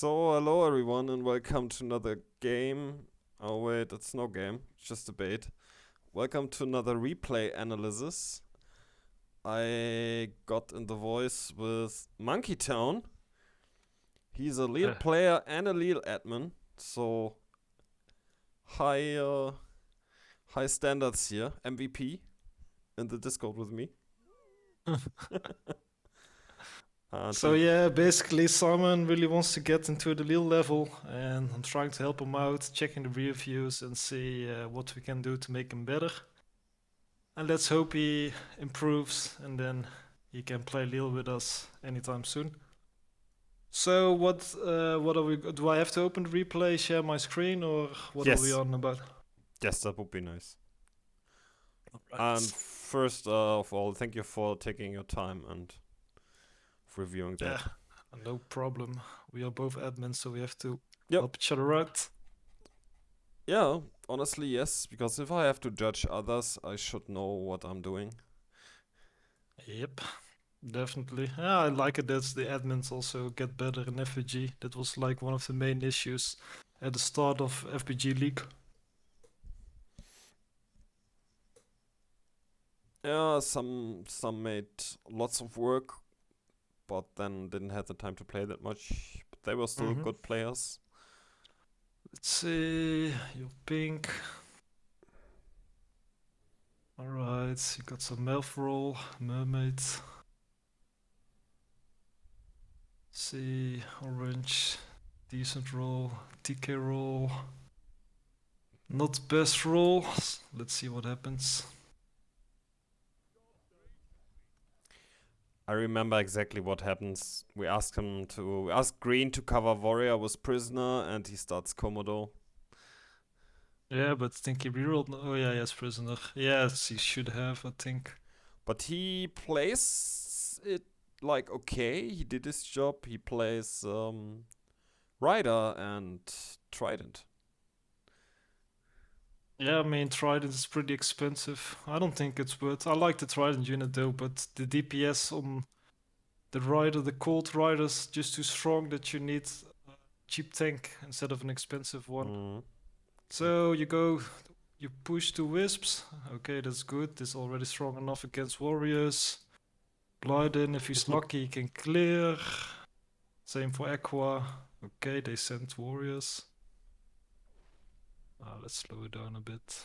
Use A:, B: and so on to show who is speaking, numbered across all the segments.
A: So, hello everyone, and welcome to another game. Oh, wait, it's no game, it's just a bait. Welcome to another replay analysis. I got in the voice with Monkeytown. He's a Lille
B: Uh,
A: player and a Lille admin, so high, high standards here. MVP in the Discord with me. And
B: so yeah, basically Simon really wants to get into the Lille level, and I'm trying to help him out, checking the reviews and see what we can do to make him better. And let's hope he improves, and then he can play Lille with us anytime soon. So what are we? Do I have to open the replay, share my screen, or what are we
A: yes,
B: on about?
A: yes, that would be nice. And
B: Right.
A: first of all, thank you for taking your time and reviewing
B: Yeah,
A: that.
B: no problem. We are both admins, so we have to
A: Yep.
B: help each other out.
A: Yeah, honestly, yes, because if I have to judge others, I should know what I'm doing.
B: Yep. Definitely. Yeah, I like it that the admins also get better in FBG. That was like one of the main issues at the start of FBG League.
A: Yeah, some made lots of work, but then didn't have the time to play that much. But they were still
B: Mm-hmm.
A: good players.
B: Let's see, your pink. Alright, you got some Melf roll, Mermaid. See, orange, decent roll, TK roll. Not best roll. Let's see what happens.
A: I remember exactly what happens. We asked Green to cover Warrior with Prisoner, and he starts Komodo.
B: Yeah, but I think he rerolled. Oh yeah, yes, prisoner. Yes, he should have, I think.
A: But he plays it like okay. He did his job. He plays Rider and Trident.
B: Yeah, I mean, Trident is pretty expensive. I don't think it's worth. I like the Trident unit though, but the DPS on the Rider, the Cold Rider's just too strong that you need a cheap tank instead of an expensive one.
A: Mm.
B: So you push two Wisps. Okay, that's good. This is already strong enough against Warriors. Blyden, if he's lucky, he can clear. Same for Aqua. Okay, they sent Warriors. Let's slow it down a bit.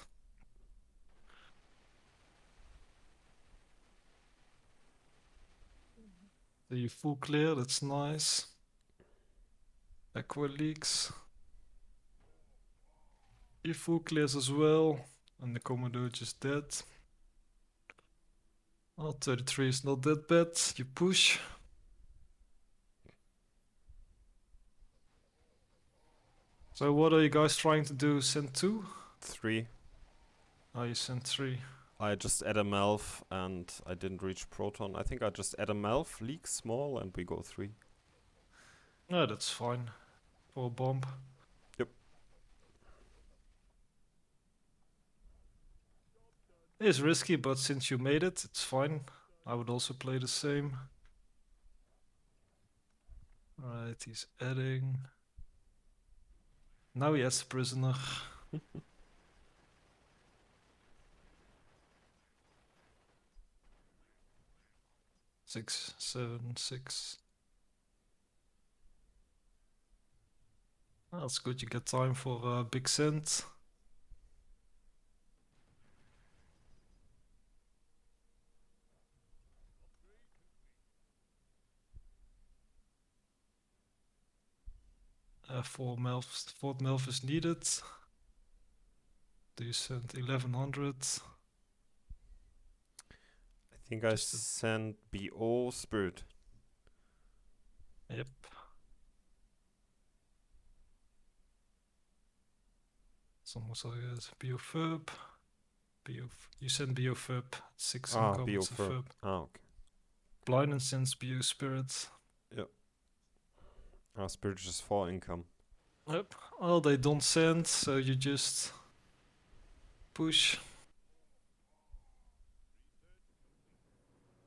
B: So you full clear, that's nice. Aqua leaks. He full clears as well. And the Commodore just dead. Oh, 33 is not that bad. You push. So what are you guys trying to do? Send 2?
A: 3.
B: Oh, you sent 3.
A: I just add a Melf and I didn't reach Proton. I think I just add a Melf, leak small, and we go 3.
B: No, that's fine. For a bomb.
A: Yep.
B: It's risky, but since you made it, it's fine. I would also play the same. Alright, he's adding. Now he has the prisoner. 6, 7, 6. That's good, you get time for a big send. Fourth Melf is needed. Do you send 1100?
A: I think I
B: Just
A: sent BO Spirit.
B: Yep. Someone saw it. BO you send BO Furb. 6
A: Ah,
B: income,
A: BO
B: it's a
A: Fur.
B: Furb.
A: Ah, okay.
B: Blind sends BO Spirit.
A: Yep. Ah, Spirit is 4 income.
B: Yep. Oh, they don't send, so you just push.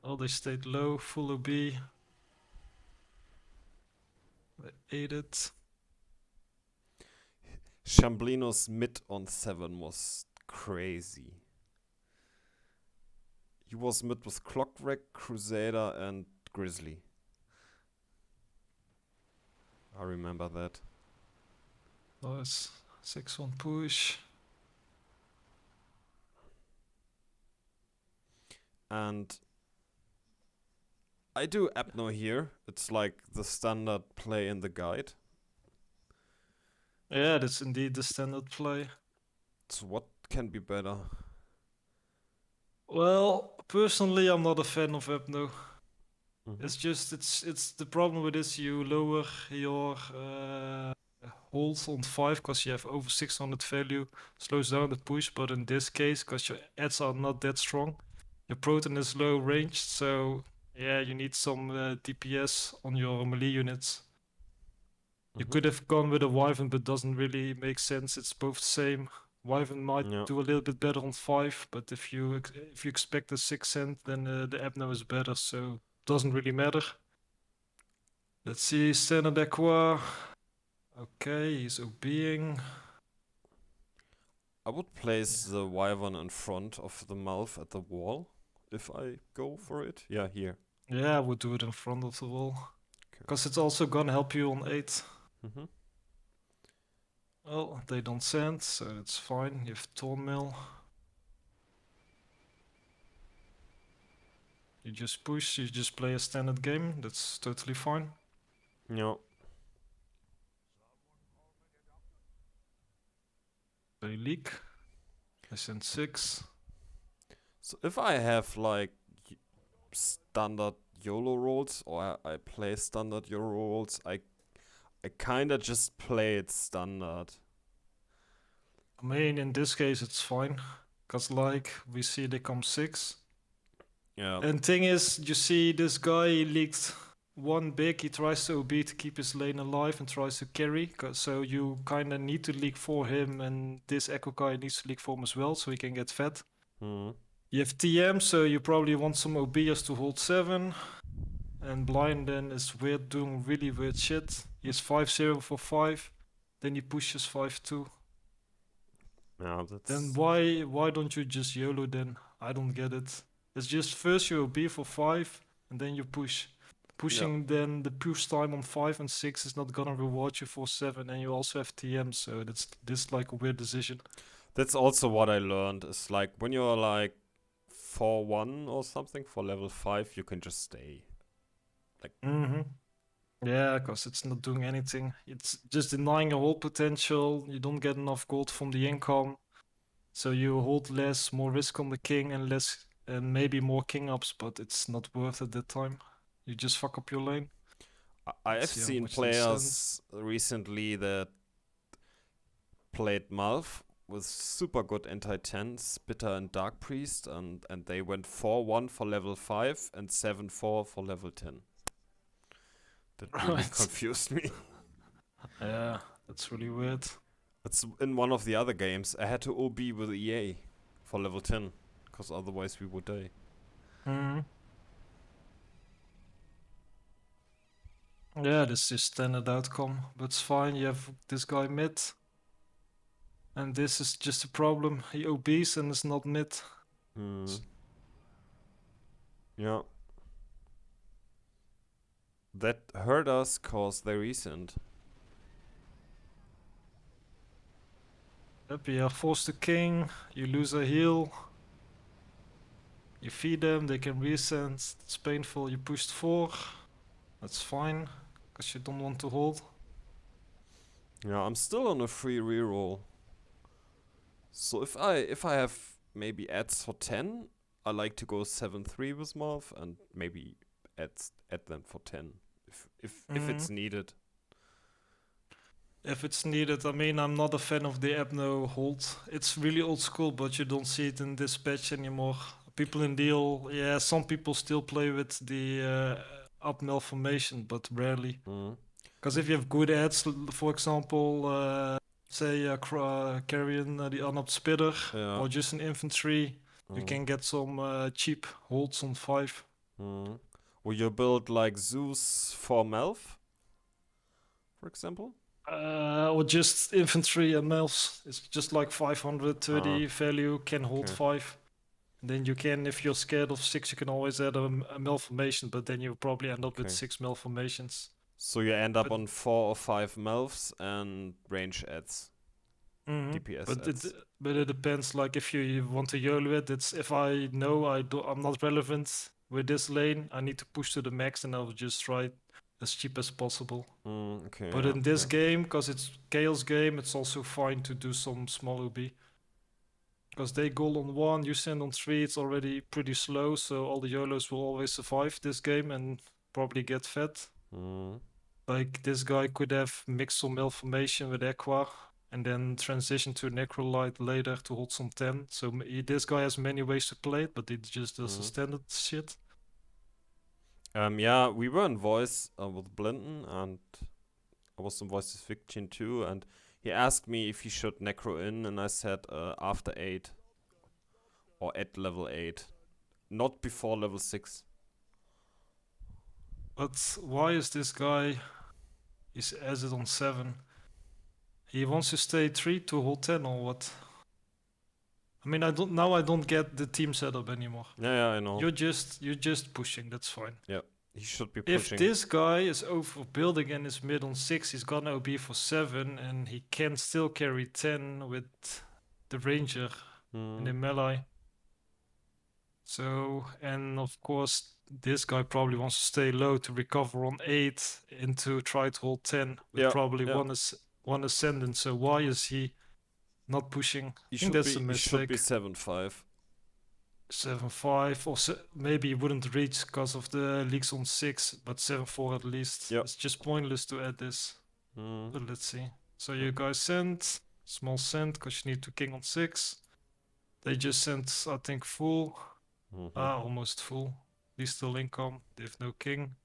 B: Oh, they stayed low, full OB. They ate it.
A: Chamblino's mid on 7 was crazy. He was mid with Clockwork, Crusader, and Grizzly. I remember that.
B: Nice. 6-1 push.
A: And I do Abno here. It's like the standard play in the guide.
B: Yeah, that's indeed the standard play.
A: So what can be better?
B: Well, personally, I'm not a fan of Hypno.
A: Mhm.
B: It's just it's the problem with this. You lower your hold on 5 because you have over 600 value, slows down the push. But in this case, because your ads are not that strong, your proton is low ranged. So yeah, you need some DPS on your melee units. You
A: Mhm.
B: could have gone with a Wyvern, but doesn't really make sense. It's both the same. Wyvern might
A: Yeah.
B: do a little bit better on 5, but if you expect a 6 cent, then the Abno is better. So doesn't really matter. Let's see, standard Aqua. Okay, he's OBing.
A: I would place the Wyvern in front of the mouth at the wall if I go for it. Yeah, here.
B: Yeah, I would do it in front of the wall.
A: Okay.
B: Because it's also gonna help you on 8.
A: Mhm.
B: Well, they don't send, so that's fine. You have Thornmill. You just push, you just play a standard game. That's totally fine.
A: Yeah.
B: They leak. I send 6.
A: So if I have like standard YOLO rolls or I play standard YOLO rolls, I kinda just play it standard.
B: I mean, in this case, it's fine. Because, like, we see they come 6.
A: Yeah.
B: And thing is, you see this guy, he leaked one big, he tries to OB to keep his lane alive and tries to carry. So you kind of need to leak for him, and this Echo guy needs to leak for him as well, so he can get fed.
A: Mhm.
B: You have TM, so you probably want some OBs to hold 7. And Blind then is weird, doing really weird shit. He has 5-0 for 5, then he pushes 5-2.
A: Yeah,
B: Then
A: that's
B: why don't you just YOLO then? I don't get it. It's just first you OB for 5 and then you push. Pushing then the push time on 5 and 6 is not gonna reward you for 7, and you also have TM, so that's this like a weird decision.
A: that's also what I learned. Is like when you're like 4-1 or something for level 5, you can just stay.
B: Mm-hmm. Yeah, because it's not doing anything. It's just denying your whole potential. You don't get enough gold from the income. So you hold less, more risk on the king and less and maybe more king ups, but it's not worth it that time. You just fuck up your lane.
A: I
B: Let's
A: have
B: see how
A: seen
B: much they send.
A: players recently that played Malv with super good anti-10, Spitter and Dark Priest, and they went 4-1 for level 5 and 7-4 for level 10. That really
B: Right.
A: confused me.
B: Yeah, that's really weird.
A: It's in one of the other games. I had to OB with EA for level 10, because otherwise we would die.
B: Mm. Yeah, this is standard outcome, but it's fine. You have this guy mid, and this is just a problem. He OBs and is not mid.
A: Hmm. Yeah. That hurt us cause they resent.
B: Yep, you are forced to king. You lose a heal. You feed them, they can resend. It's painful. You pushed 4. That's fine, because you don't want to hold.
A: Yeah, I'm still on a free reroll. So if I have maybe ads for 10, I like to go 7-3 with Marv and maybe add them for 10 if it's needed.
B: If it's needed, I mean, I'm not a fan of the Abno hold. It's really old school, but you don't see it in this patch anymore. People in deal, yeah, some people still play with the up malformation, but rarely.
A: Mm.
B: Because if you have good ads, for example, say carrying the unup spitter
A: Yeah.
B: or just an infantry, you
A: Mm.
B: can get some cheap holds on 5.
A: Mm. Will you build like Zeus for Melf, for example?
B: Or just infantry and melfs. It's just like 530 value, can hold
A: Okay.
B: 5. Then you can, if you're scared of 6, you can always add a malformation, but then you probably end up with
A: Okay.
B: 6 malformations.
A: So you end up
B: But
A: on 4 or 5 melfs and range adds,
B: mhm.
A: DPS
B: But
A: adds.
B: it depends. Like if you want to YOLO it, it's if I know I'm not relevant with this lane, I need to push to the max, and I'll just try it as cheap as possible.
A: Okay,
B: But
A: yeah,
B: in this
A: yeah.
B: game, because it's chaos game, it's also fine to do some small OB. Because they goal on 1, you send on 3, it's already pretty slow, so all the YOLOs will always survive this game and probably get fed.
A: Mm.
B: Like this guy could have mixed some malformation with Aqua and then transition to Necrolite later to hold some 10. So this guy has many ways to play it, but he just does the standard shit.
A: Yeah, we were in voice with Blinton, and I was in voice with Fiction too, and he asked me if he should necro in, and I said after 8 or at level 8, not before level 6.
B: But why is this guy? He's as it on 7. He wants to stay 3 to hold 10 or what? I mean, I don't get the team setup anymore.
A: Yeah, I know.
B: You're just pushing. That's fine.
A: Yeah, he should be
B: If
A: pushing.
B: this guy is overbuilding and is mid on 6, he's gonna OB for 7, and he can still carry 10 with the ranger and the melee. So, and of course, this guy probably wants to stay low to recover on 8 and to try to hold 10 with probably one ascendant. So why is he not pushing? I think that's a
A: He should be
B: mistake.
A: 7-5.
B: 7-5, or maybe he wouldn't reach because of the leaks on 6, but 7-4 at least.
A: Yep.
B: It's just pointless to add this. But let's see. So you guys sent small send because you need to king on 6. They just sent, I think, full. Almost full. These still income. They have no king.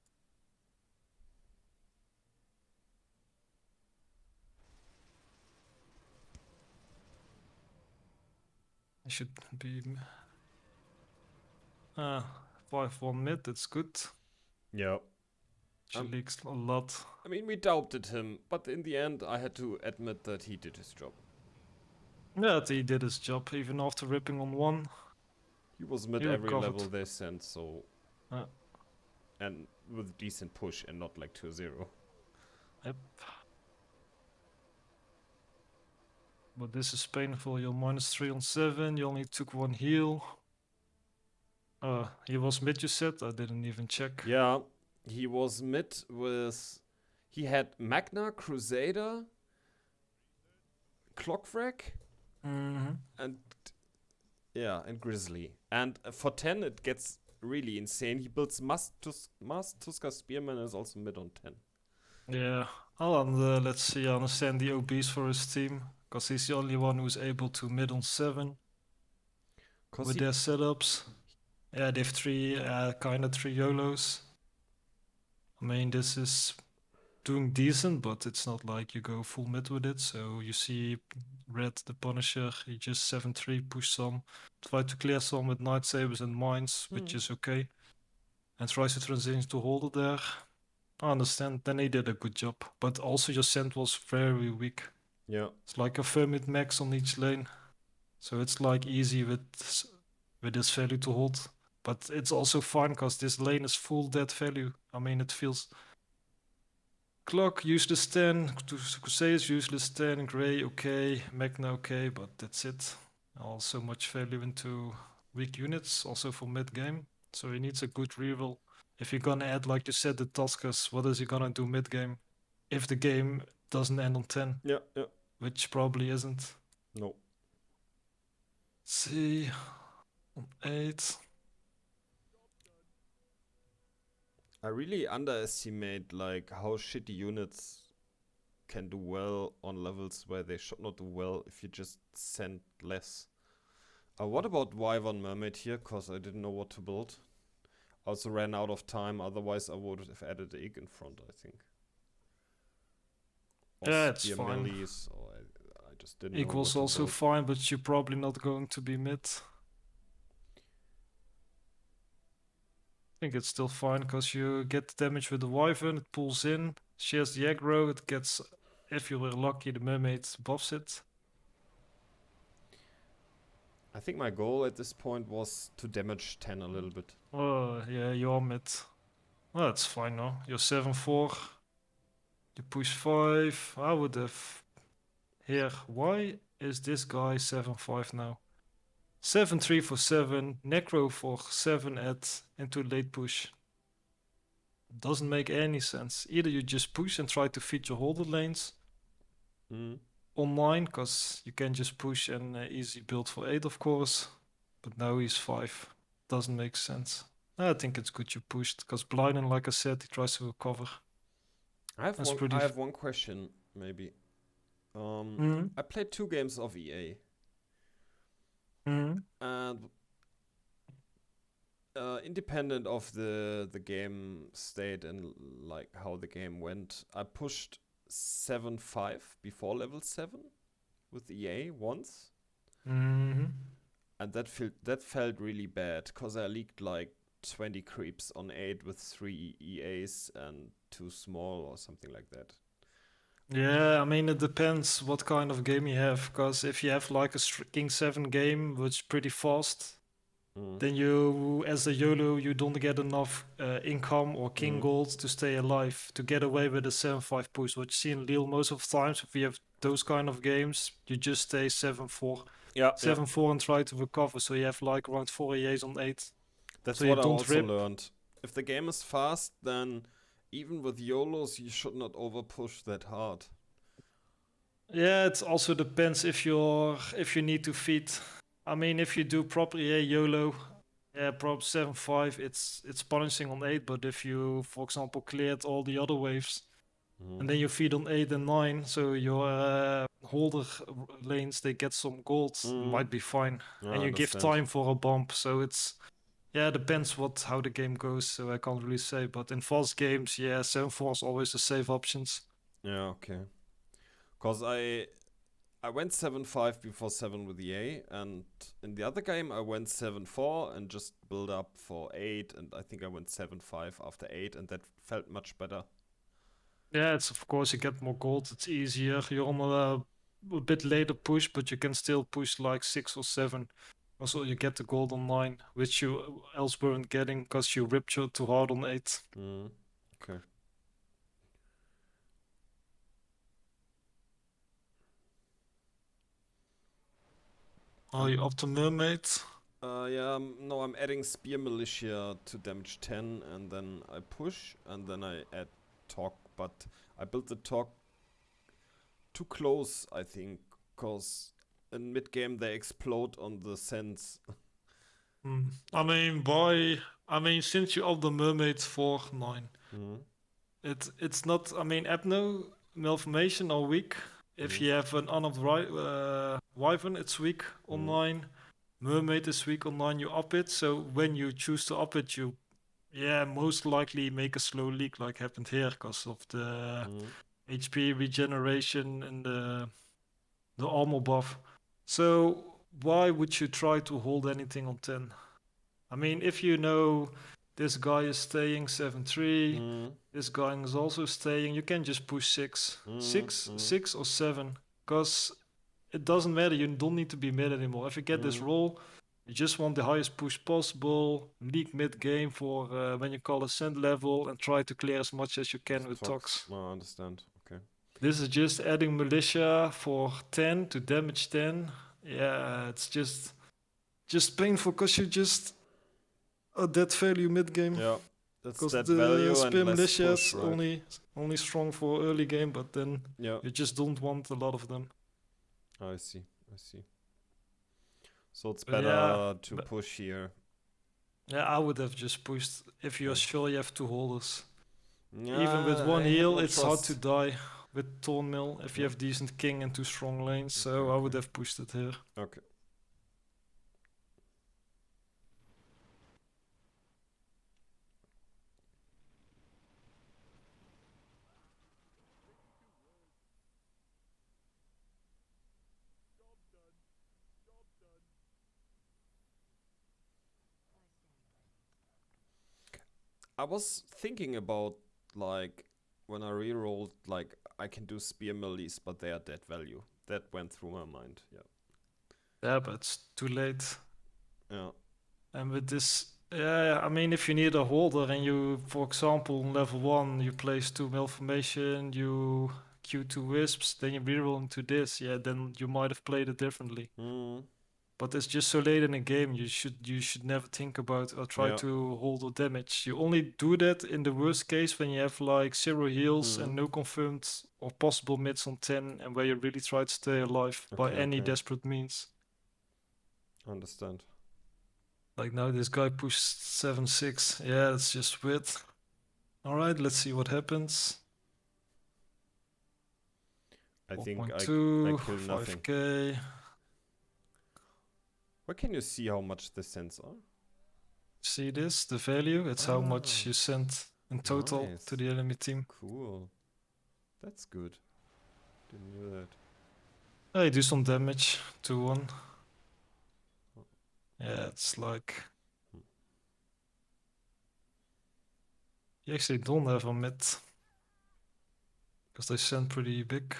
B: It should be 5-1 mid. That's good.
A: Yeah.
B: She leaks a lot.
A: I mean, we doubted him, but in the end, I had to admit that he did his job.
B: Yeah, he did his job even after ripping on 1.
A: He was mid
B: He
A: every
B: recovered.
A: level they sent, so. And with decent push and not like 2-0.
B: Yep. But this is painful. You're -3 on 7. You only took 1 heal. He was mid, you said? I didn't even check.
A: Yeah, he was mid with. He had Magna, Crusader, Clockfrag, and. Yeah, and Grizzly. And for 10, it gets really insane. He builds Tuska Spearman is also mid on 10.
B: Yeah, let's see. I understand the OBs for his team because he's the only one who's able to mid on 7 with their setups. Yeah, they have 3, kind of 3 YOLOs. I mean, this is doing decent, but it's not like you go full mid with it. So you see Red, the Punisher, he just 7-3, push some, try to clear some with Night Sabers and Mines, which is okay, and tries to transition to Holder there. I understand, then he did a good job, but also your send was very weak.
A: Yeah.
B: It's like a Fermit max on each lane, so it's like easy with this value to hold. But it's also fine because this lane is full dead value. I mean, it feels Clock, useless 10, Crusaders, useless 10, Grey, okay, Magna, okay, but that's it. Also much value into weak units, also for mid-game. So he needs a good reroll. If you're gonna add, like you said, the Tuskers, what is he gonna do mid-game? If the game doesn't end on 10.
A: Yeah.
B: Which probably isn't.
A: No.
B: Let's see, on 8.
A: I really underestimate like how shitty units can do well on levels where they should not do well if you just send less. What about Wyvern Mermaid here? Cause I didn't know what to build. Also ran out of time, otherwise I would have added the egg in front, I think. Or
B: Yeah, it's fine.
A: Melees, or I just didn't
B: Equals
A: know what
B: also
A: to build.
B: fine, but you're probably not going to be mid. I think it's still fine because you get the damage with the Wyvern, it pulls in, shares the aggro, it gets if you were lucky, the mermaid buffs it.
A: I think my goal at this point was to damage 10 a little bit.
B: Oh, yeah, you're mid. Well, that's fine now. You're 7-4. You push 5. I would have... Here, why is this guy 7-5 now? 7-3 for 7. Necro for 7 into late push. Doesn't make any sense. Either you just push and try to feed your holder lanes
A: Mm.
B: online, because you can just push and easy build for 8, of course. But now he's 5. Doesn't make sense. I think it's good you pushed, because Blyden, like I said, he tries to recover. That's
A: I have one question, maybe.
B: Mhm.
A: I played 2 games of EA,
B: Mhm.
A: and independent of the game state and like how the game went, I pushed 7-5 before level 7 with EA once,
B: Mhm.
A: and that felt really bad because I leaked like 20 creeps on 8 with 3 EAs and 2 small or something like that.
B: Yeah, I mean, it depends what kind of game you have, because if you have like a King 7 game, which is pretty fast,
A: Mm.
B: then you, as a YOLO, you don't get enough income or King
A: Mm.
B: Gold to stay alive, to get away with a 7-5 push. What you see in Lille most of the times, if you have those kind of games, you just stay 7-4.
A: Yeah, yeah.
B: 7-4 and try to recover, so you have like around 4 EAs on 8.
A: That's
B: So you
A: what I
B: don't
A: also
B: rip.
A: learned. If the game is fast, then even with YOLOs, you should not over push that hard.
B: Yeah, it also depends if you need to feed. I mean, if you do proper YOLO, yeah, prop 7-5, it's punishing on 8. But if you, for example, cleared all the other waves and
A: Mm.
B: then you feed on 8 and 9, so your holder lanes they get some gold,
A: Mm.
B: might be fine,
A: I
B: and you give
A: understand.
B: time for a bump. So it's yeah, it depends how the game goes. So I can't really say. But in fast games, yeah, 7-4 is always the safe options.
A: Yeah, okay. Cause I went 7-5 before 7 with EA, and in the other game I went 7-4 and just build up for 8, and I think I went 7-5 after 8, and that felt much better.
B: Yeah, it's of course you get more gold. It's easier. You're on a bit later push, but you can still push like 6 or 7. Also, you get the gold on 9, which you else weren't getting because you ripped you too hard on 8.
A: Mm. Okay.
B: Are you up to mermaid?
A: Yeah, no, I'm adding Spear Militia to damage 10, and then I push, and then I add Talk, but I built the Talk too close, I think, because in mid game they explode on the sense.
B: I mean, since you up the mermaid for 9,
A: Mm.
B: it's not. I mean, Apno, Malformation are weak. If
A: Mm.
B: you have an unarmed Wyvern, it's weak on
A: Mm.
B: 9. Mermaid is weak on 9, you up it. So when you choose to up it, you, yeah, most likely make a slow leak like happened here because of the
A: Mm.
B: HP regeneration and the armor buff. So why would you try to hold anything on 10? I mean, if you know this guy is staying 7-3,
A: Mm.
B: this guy is also staying, you can just push 6.
A: Mm.
B: 6,
A: Mm.
B: 6 or 7. Because it doesn't matter, you don't need to be mid anymore. If you get this
A: Mm.
B: roll, you just want the highest push possible, leak mid game for when you call ascent level, and try to clear as much as you can with
A: Talks.
B: tox.
A: I understand. Okay.
B: This is just adding militia for 10 to damage 10. Yeah, it's just painful because you just a dead value mid game.
A: Yeah, that's
B: Because
A: that
B: the
A: value and
B: spear
A: less
B: militia
A: push,
B: is
A: right?
B: only strong for early game, but then
A: Yeah,
B: you just don't want a lot of them.
A: I see. I see. So it's
B: But yeah,
A: better to
B: but
A: push here.
B: yeah, I would have just pushed if you're
A: Okay.
B: sure you have 2 holders. Even with
A: Yeah, I
B: one
A: have
B: heal,
A: no
B: it's hard to
A: trust.
B: die with Thornmill if you
A: Yeah.
B: have decent king and 2 strong lanes.
A: Okay.
B: So I would
A: Okay.
B: have pushed it here.
A: Okay. I was thinking about like when I rerolled, like I can do spear melees, but they are dead value. That went through my mind. Yeah.
B: Yeah, but it's too late.
A: Yeah.
B: And with this, yeah, I mean, if you need a holder and you, for example, on level 1, you place 2 malformation, you queue 2 wisps, then you reroll into this, yeah, then you might have played it differently.
A: Mm.
B: But it's just so late in the game, you should never think about or try
A: Yeah.
B: to hold or damage. You only do that in the worst case when you have like 0 heals and
A: Mm.
B: no confirmed or possible mids on 10, and where you really try to stay alive by
A: Okay,
B: any
A: okay.
B: desperate means.
A: Understand.
B: Like now this guy pushed 7-6. Yeah, that's just weird. Alright, let's see what happens.
A: I think I
B: 4.2,
A: kill nothing.
B: 5k.
A: Where can you see how much the cents are?
B: See this? The value? It's how much
A: Ah,
B: you sent in total
A: nice.
B: to the enemy team.
A: Cool. That's good. Didn't know that.
B: Oh, you do some damage. 2-1. Yeah, it's like... You actually don't have a mid. Because they send pretty big.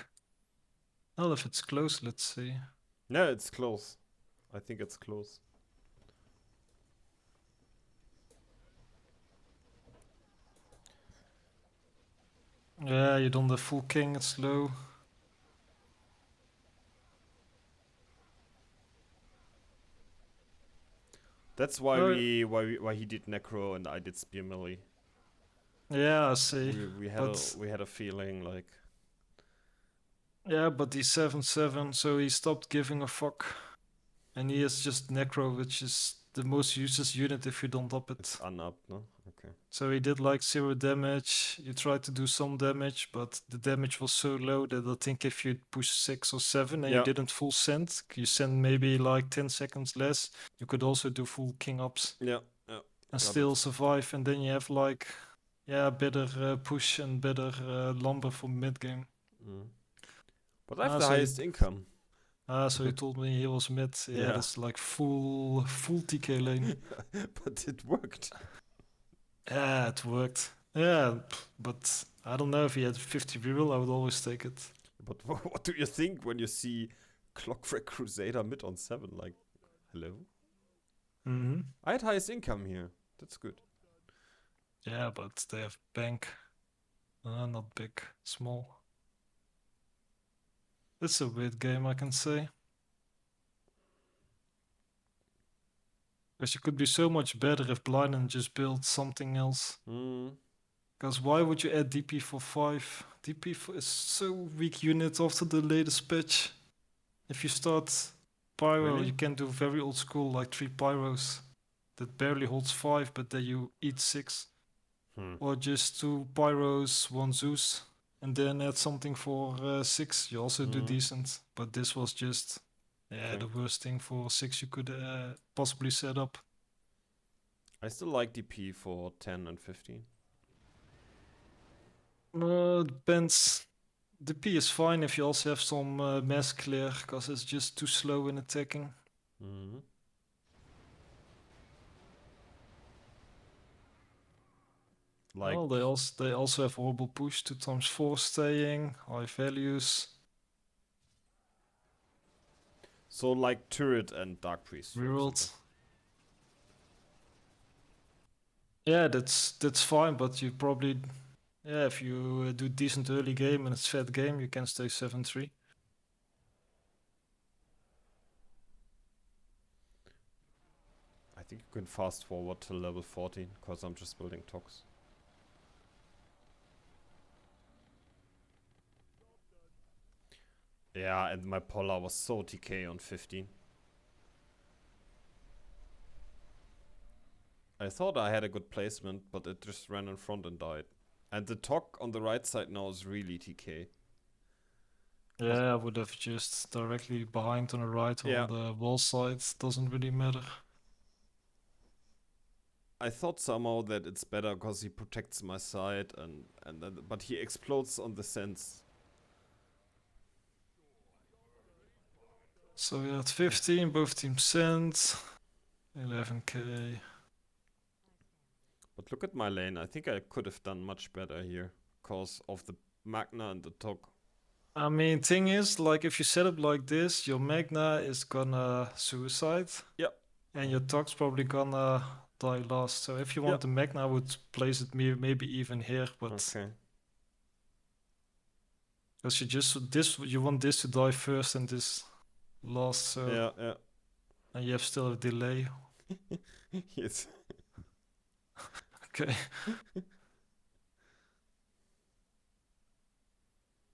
B: Well, if it's close, let's see.
A: Yeah, it's close. I think it's close.
B: Yeah, you don't have full king, it's low.
A: That's why
B: Oh,
A: why he did necro and I did spear melee.
B: yeah, I see.
A: We
B: But
A: had a feeling like
B: yeah, but he's 7-7, so he stopped giving a fuck. And he has just Necro, which is the most useless unit if you don't up it.
A: it's unupped, no? Okay.
B: So he did like 0 damage. You tried to do some damage, but the damage was so low that I think if you push 6 or 7 and you
A: Yeah.
B: didn't full send, you send maybe like 10 seconds less, you could also do full king ups
A: Yeah. Yeah.
B: and
A: got
B: still
A: it.
B: survive. And then you have like, yeah, better push and better lumber for mid game.
A: Mm. But I have
B: Ah,
A: the
B: so you,
A: highest income.
B: so you told me he was mid. Yeah,
A: Yeah.
B: that's like full TK lane.
A: But it worked.
B: Yeah, it worked. Yeah, but I don't know if he had 50 reroll, I would always take it.
A: But what do you think when you see Clockwork Crusader mid on 7? Like, hello?
B: Mm-hmm.
A: I had highest income here. That's good.
B: Yeah, but they have bank. Not big, small. It's a weird game, I can say. Because you could be so much better if Blinden just built something else.
A: Mm.
B: Because why would you add DP for 5? DP is so weak unit after the latest patch. If you start Pyro,
A: Really?
B: you can do very old school, like 3 Pyros. That barely holds 5, but then you eat 6.
A: Hmm.
B: Or just 2 Pyros, 1 Zeus, and then add something for 6. You also do decent. But this was just
A: Okay.
B: the worst thing for 6 you could possibly set up.
A: I still like DP for 10 and 15.
B: Depends. The P is fine if you also have some mass clear, because it's just too slow in attacking.
A: Mm. Like,
B: Well, they also have horrible push, 2x4 staying, high values,
A: so like Turret and Dark Priest, for
B: rerolled.
A: example.
B: Yeah, that's fine, but you probably, yeah, if you do decent early game and it's fat game, you can stay 7-3.
A: I think you can fast forward to level 14, because I'm just building Tox. Yeah, and my Polar was so TK on 15. I thought I had a good placement, but it just ran in front and died. And the Tok on the right side now is really TK.
B: Yeah, I would have just directly behind on the right or
A: Yeah.
B: on the wall side, doesn't really matter.
A: I thought somehow that it's better because he protects my side and then, but he explodes on the sense.
B: So we had 15, both teams sent, 11k.
A: But look at my lane. I think I could have done much better here because of Magna and the Tok.
B: I mean, thing is, like, if you set up like this, your Magna is gonna suicide.
A: Yep.
B: And your Tog's probably gonna die last. So if you want
A: Yep.
B: the Magna, I would place it maybe even here, but
A: Okay.
B: because you want this to die first and this last, so
A: Yeah.
B: and you have still a delay.
A: Yes.
B: Okay.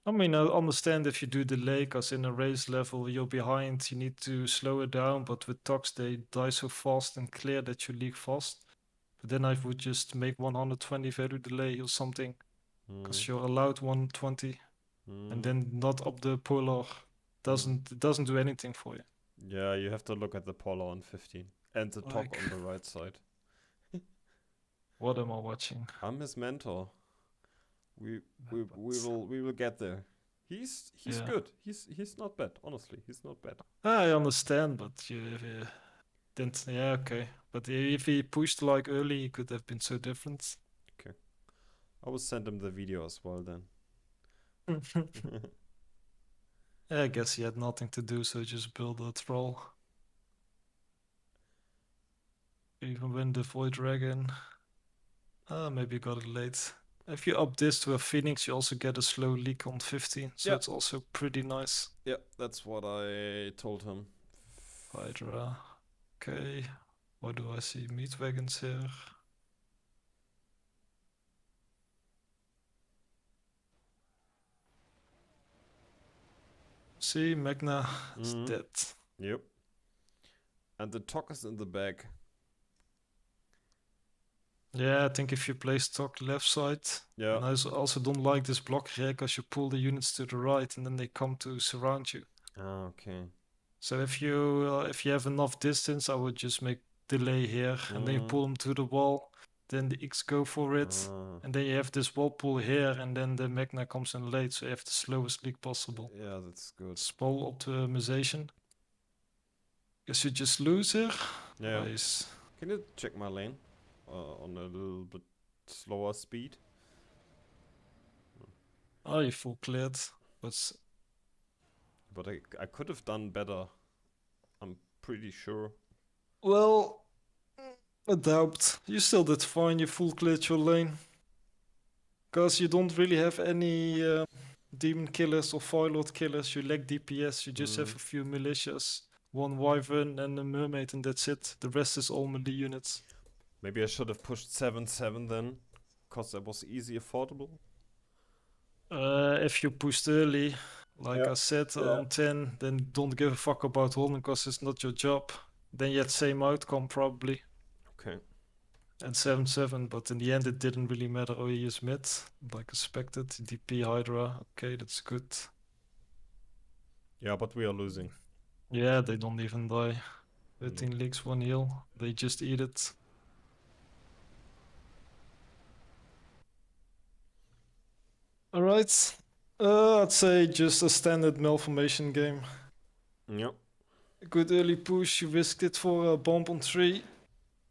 B: I mean, I understand if you do delay, because in a race level you're behind, you need to slow it down. But with Tox, they die so fast and clear that you leak fast. But then I would just make 120 value delay or something, because you're allowed 120, and then not up the polar. It doesn't do anything for you.
A: Yeah, you have to look at the Polar on 15 and the Tok
B: Like,
A: on the right side.
B: what am I watching?
A: I'm his mentor. We
B: But
A: we will get there. He's
B: yeah,
A: good. He's not bad. Honestly, he's not bad.
B: I understand, but you didn't. Yeah, okay. But if he pushed like early, he could have been so different.
A: Okay, I will send him the video as well then.
B: I guess he had nothing to do, so just build a troll. Even win the Void Dragon. Maybe got it late. If you up this to a Phoenix, you also get a slow leak on 15, so
A: Yeah.
B: it's also pretty nice.
A: Yeah, that's what I told him.
B: Hydra. Okay. What do I see? Meat wagons here. See, Magna is dead.
A: Yep. And the Tok is in the back.
B: Yeah, I think if you place Tok left side.
A: Yeah.
B: And I also don't like this block here, because you pull the units to the right and then they come to surround you.
A: Ah, okay.
B: So if you have enough distance, I would just make delay here, and then you pull them to the wall. Then the X go for it, and then you have this wall pull here, and then the Magna comes in late, so you have the slowest leak possible.
A: Yeah, that's good.
B: Spell optimization. Guess you just lose here.
A: Yeah.
B: Nice.
A: Can you check my lane on a little bit slower speed?
B: Oh, you full cleared, but
A: I could have done better. I'm pretty sure.
B: well, I doubt. You still did fine. You full cleared your lane. Because you don't really have any demon killers or Firelord killers. You lack DPS. You just have a few militias, one Wyvern and a Mermaid, and that's it. The rest is all melee units.
A: Maybe I should have pushed 7-7 then, because that was easy affordable.
B: If you pushed early, like I said,
A: Yeah.
B: on 10, then don't give a fuck about holding, because it's not your job. Then you had same outcome probably.
A: Okay.
B: And 7-7, but in the end it didn't really matter. Oh, he used mid, like expected. DP Hydra, okay, that's good.
A: Yeah, but we are losing.
B: Yeah, they don't even die. 13 leaks, 1 heal. They just eat it. Alright. I'd say just a standard malformation game.
A: Yep.
B: A good early push, you risked it for a bomb on 3.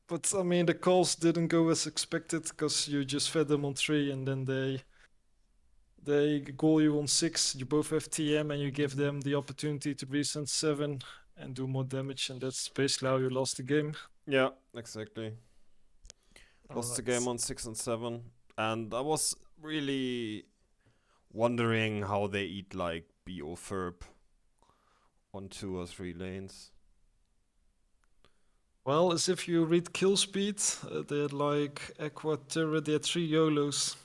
B: But I mean, the calls didn't go as expected, because you just fed them on 3 and then they goal you on 6. You both have TM and you give them the opportunity to resend 7 and do more damage, and that's basically how you lost the game.
A: Yeah, exactly. Lost the game
B: Alright.
A: on 6 and 7, and I was really wondering how they eat like BO Ferb on 2 or 3 lanes.
B: Well, as if you read kill speed, they had like Aqua Terra, they had 3 YOLOs.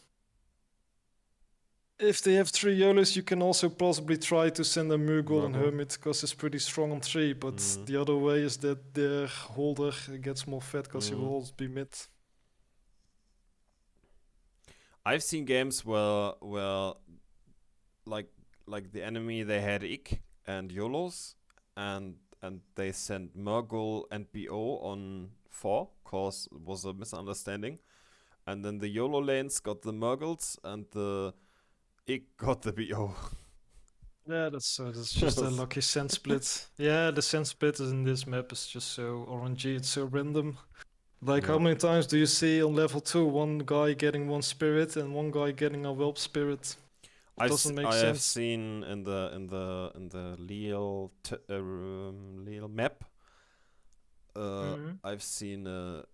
B: If they have 3 YOLOs, you can also possibly try to send a Murgle and
A: Murgle.
B: Hermit, because it's pretty strong on 3, but the other way is that their holder gets more fat, because he will always be mid.
A: I've seen games where like the enemy, they had Ick and YOLOs, and they sent Murgle and BO on 4, cause it was a misunderstanding. And then the YOLO lanes got the Murgles and the Ick got the BO.
B: Yeah, that's just a lucky sand split. Yeah, the sand split in this map is just so orangey, it's so random. Like, how many times do you see on level 2 one guy getting 1 spirit and one guy getting a whelp spirit? Doesn't make
A: I have
B: sense.
A: seen in the Lille map.
B: Mhm.
A: I've seen a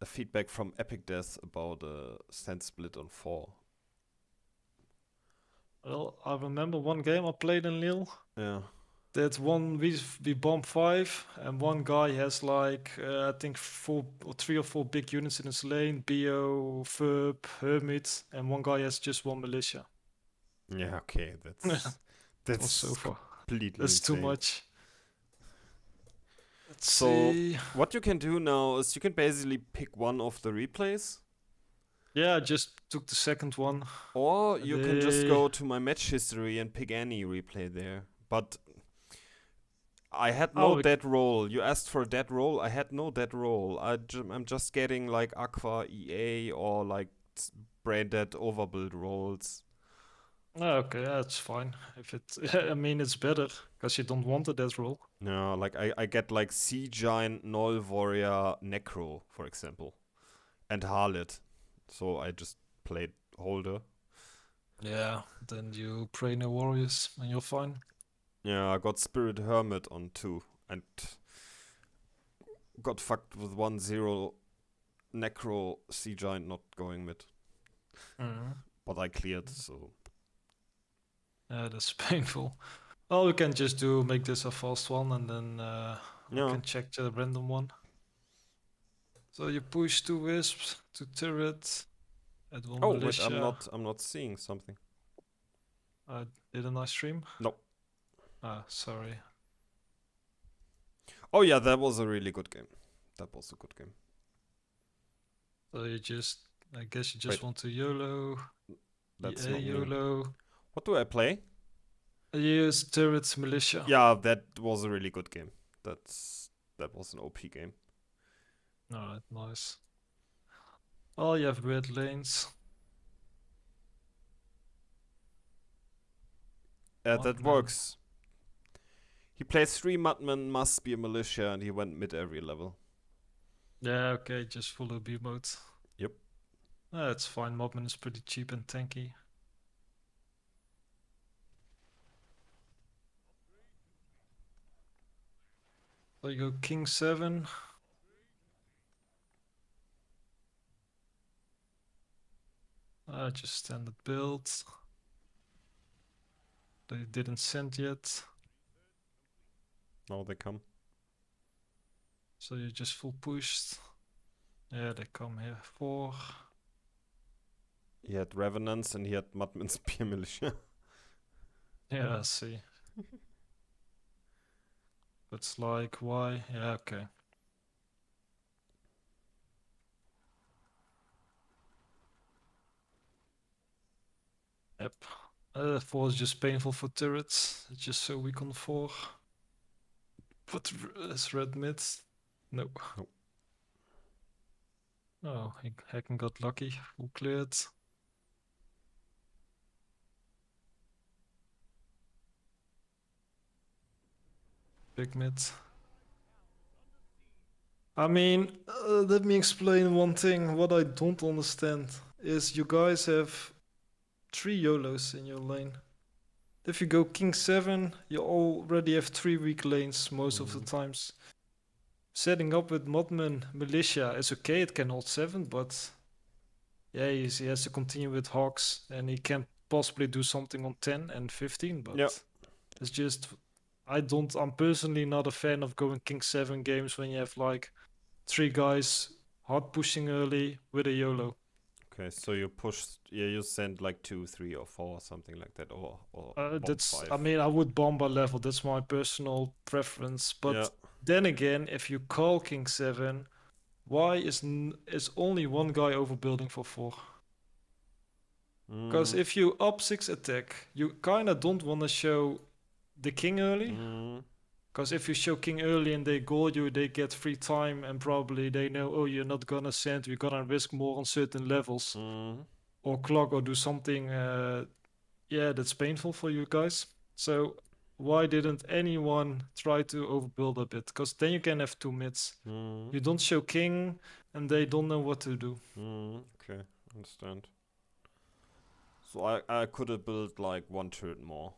A: feedback from Epic Death about a stand split on 4.
B: Well, I remember one game I played in Lille.
A: Yeah.
B: That one we bomb 5, and one guy has like I think 3 or 4 big units in his lane: Bio, Verb, Hermit, and one guy has just one militia.
A: Yeah. Okay.
B: That was so
A: That's
B: far.
A: completely
B: That's too
A: insane.
B: much. Let's
A: So
B: see.
A: what you can do now is you can basically pick one of the replays,
B: Yeah, I just took the second one.
A: or you can just
B: They
A: go to my match history and pick any replay there. But I had no
B: oh
A: dead roll. You asked for a dead roll. I had no dead roll. I'm just getting like Aqua EA or like brain dead overbuild rolls.
B: okay, that's fine. If it, I mean, it's better because you don't want a death roll.
A: No, like I get like Sea Giant, Null Warrior, Necro, for example, and Harlot. So I just played Holder.
B: Yeah, then you pray no warriors and you're fine.
A: Yeah, I got Spirit Hermit on 2 and got fucked with 1-0 Necro Sea Giant not going mid.
B: Mhm.
A: But I cleared, so
B: Yeah, that's painful. Well, we can just make this a fast one, and then I
A: yeah.
B: can check the random one. So you push 2 wisps to turret, add one
A: Oh wait,
B: militia.
A: I'm not seeing something.
B: Didn't I stream?
A: No.
B: Ah, sorry.
A: Oh yeah, that was a really good game. That was a good game.
B: So I guess you just
A: Wait,
B: want to YOLO,
A: that's
B: EA
A: not me.
B: YOLO.
A: What do I play?
B: Use turret militia.
A: Yeah, that was a really good game. That was an OP game.
B: Alright, nice. Oh, you have red lanes.
A: That
B: Mudman.
A: works. He plays 3 Mudmen, must be a militia, and he went mid every level.
B: Yeah, okay, just follow B mode.
A: Yep.
B: That's fine. Mobman is pretty cheap and tanky. So you go King 7. Just standard build. They didn't send yet.
A: Now they come.
B: So you just full pushed. Yeah, they come here. 4.
A: He had Revenants and he had Mudmen Spear Militia.
B: Yeah, I see. That's like, why? Yeah, okay. Yep. 4 is just painful for turrets. It's just so weak on 4. But is red mid? No.
A: Nope.
B: Oh, Hacken got lucky. Full cleared. Big mid. I mean, let me explain one thing. What I don't understand is you guys have 3 YOLOs in your lane. If you go King 7, you already have 3 weak lanes most of the times. Setting up with Modman Militia is okay, it can hold 7, but yeah, he has to continue with Hawks and he can possibly do something on 10 and 15, but
A: Yep.
B: it's just, I'm personally not a fan of going King 7 games when you have like 3 guys hard pushing early with a YOLO.
A: Okay, so you pushed. Yeah, you sent like 2, 3, or 4, something like that, or bomb 5.
B: I mean, I would bomb by level. That's my personal preference. But
A: Yeah.
B: then again, if you call King 7, why is only one guy overbuilding for 4? Because if you up 6 attack, you kind of don't want to show the king early. Because if you show king early and they goal you, they get free time and probably they know, oh, you're not gonna send, we're gonna risk more on certain levels. Or clock or do something, yeah, that's painful for you guys. So why didn't anyone try to overbuild a bit? Because then you can have 2 mids. You don't show king and they don't know what to do.
A: Okay, understand. So I could have built like one turret more.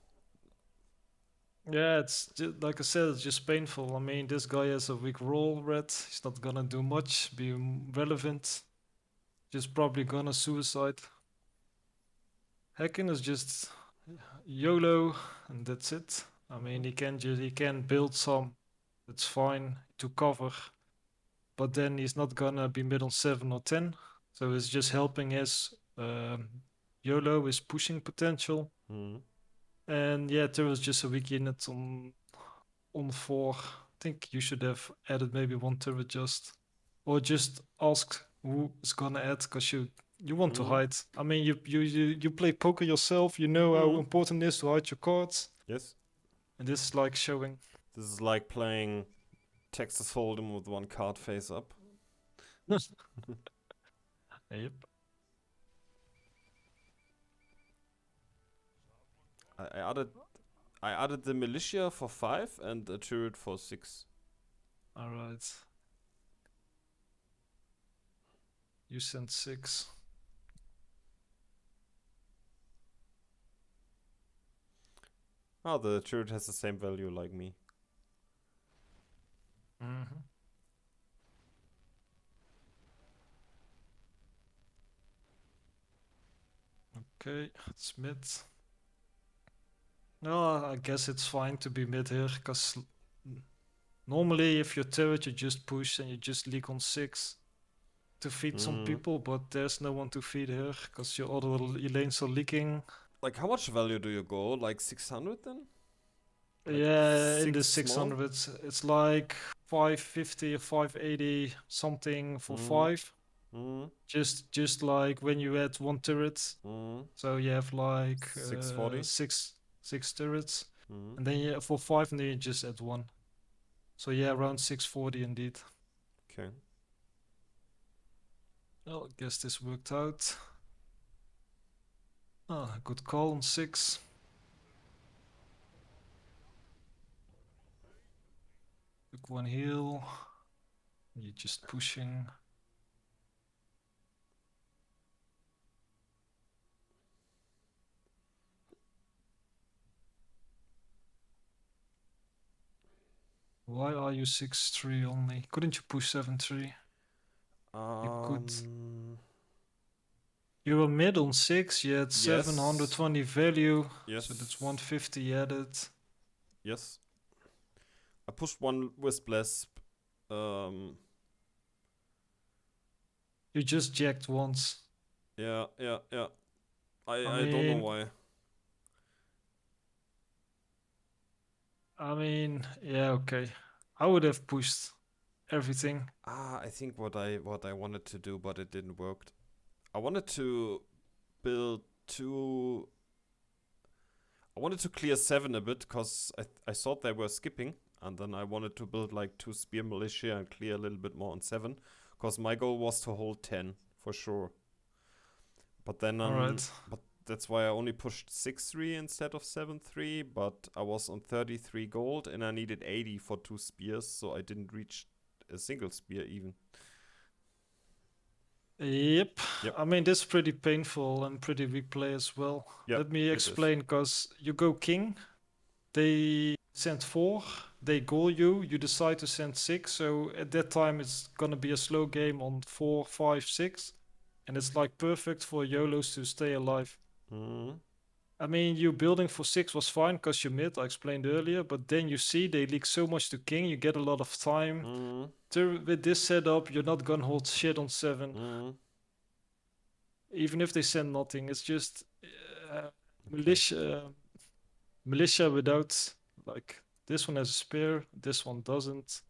B: Yeah, it's like I said, it's just painful. I mean, this guy has a weak roll red. He's not gonna do much, be relevant. Just probably gonna suicide. Hacking is just YOLO, and that's it. I mean, he can build some. That's fine to cover, but then he's not gonna be mid on 7 or 10. So it's just helping his YOLO, his pushing potential.
A: Mm.
B: And yeah, there was just a weak unit on 4. I think you should have added maybe one turret just, or just ask who is gonna add, because you want to
A: Mm.
B: hide. I mean, you play poker yourself. You know how
A: Mm.
B: important it is to hide your cards,
A: Yes.
B: and this is like showing.
A: This is like playing Texas Hold'em with one card face up.
B: Yep.
A: I added I added the militia for 5 and a turret for 6.
B: All right. You sent 6.
A: Oh, the turret has the same value like me.
B: Mm-hmm. Okay, it's mid. No, I guess it's fine to be mid here, because normally if you're turret, you just push and you just leak on 6 to feed some
A: Mm.
B: people, but there's no one to feed here, because your other lanes are leaking.
A: Like how much value do you go? Like 600 then? Like
B: Yeah, in the
A: 6 small?
B: 600, it's like 550 or 580 something for
A: Mm.
B: 5.
A: Mm.
B: Just like when you add one turret,
A: Mm.
B: so you have like
A: 640?
B: six turrets,
A: Mm.
B: and then you for 5, and then you just add one. So yeah, around 640 indeed.
A: Okay.
B: Well, I guess this worked out. Ah, good call on 6. Took one heal. You're just pushing. Why are you 6-3 only? Couldn't you push 7-3? You could.
A: Um.
B: You were mid on 6, you had
A: Yes.
B: 720 value, so that's
A: Yes.
B: 150 added.
A: Yes. I pushed one Wisp Lesp. Um.
B: You just jacked once.
A: Yeah. Yeah. Yeah.
B: I
A: I don't know
B: mean,
A: why.
B: yeah, okay. I would have pushed everything.
A: I think what I wanted to do, but it didn't work. I wanted to build two. I wanted to clear 7 a bit because I thought they were skipping, and then I wanted to build like 2 spear militia and clear a little bit more on 7, because my goal was to hold 10 for sure. But then
B: Alright.
A: but that's why I only pushed 6-3 instead of 7-3. But I was on 33 gold and I needed 80 for 2 spears, so I didn't reach a single spear even.
B: Yep.
A: Yep.
B: I mean, this is pretty painful and pretty weak play as well.
A: Yep.
B: Let me
A: It is.
B: explain, because you go king, they send 4, they goal you, you decide to send 6, so at that time it's gonna be a slow game on 4, 5, 6, and it's like perfect for YOLOs to stay alive.
A: Mm.
B: I mean, you building for 6 was fine because you mid, I explained earlier, but then you see they leak so much to king, you get a lot of time.
A: Mm.
B: With this setup, you're not gonna hold shit on 7.
A: Mm.
B: Even if they send nothing, it's just uh,
A: Okay.
B: militia without, like, this one has a spear, this one doesn't.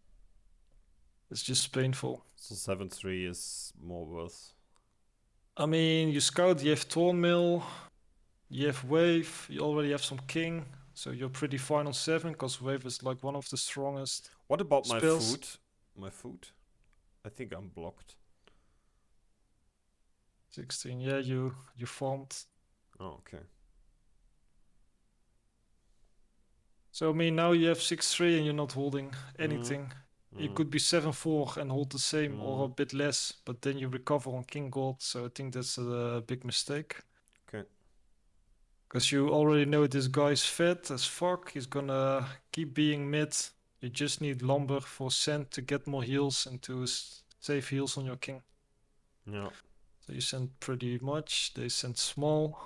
B: It's just painful.
A: So 7-3 is more worth.
B: I mean, you scout, you have Thornmill, you have Wave, you already have some King, so you're pretty fine on 7, because Wave is like one of the strongest
A: What about my
B: spells.
A: food? My food? I think I'm blocked.
B: 16, yeah, you farmed.
A: Oh, okay.
B: So I mean, now you have 6-3 and you're not holding
A: Mm.
B: anything. You
A: Mm.
B: could be 7-4 and hold the same or a
A: Mm.
B: bit less, but then you recover on King Gold, so I think that's a big mistake.
A: Okay.
B: Because you already know this guy's fat as fuck. He's gonna keep being mid. You just need lumber for send to get more heals and to save heals on your king.
A: Yeah.
B: So you send pretty much. They send small.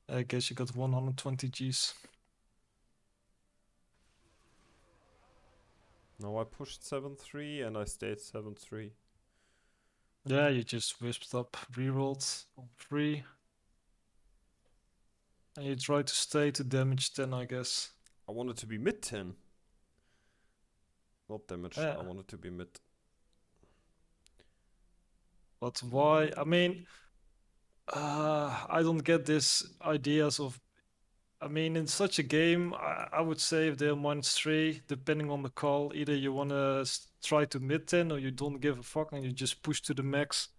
B: I guess you got 120 Gs.
A: Now I pushed 7-3 and I stayed 7-3.
B: Yeah, you just wisped up, rerolled on 3. And you try to stay to damage 10, I guess.
A: I wanted to be mid 10. Not damage,
B: Yeah.
A: I wanted to be mid.
B: But why? I mean, I don't get this ideas of. I mean, in such a game, I would say if they're -3, depending on the call, either you want to try to mid 10 or you don't give a fuck and you just push to the max.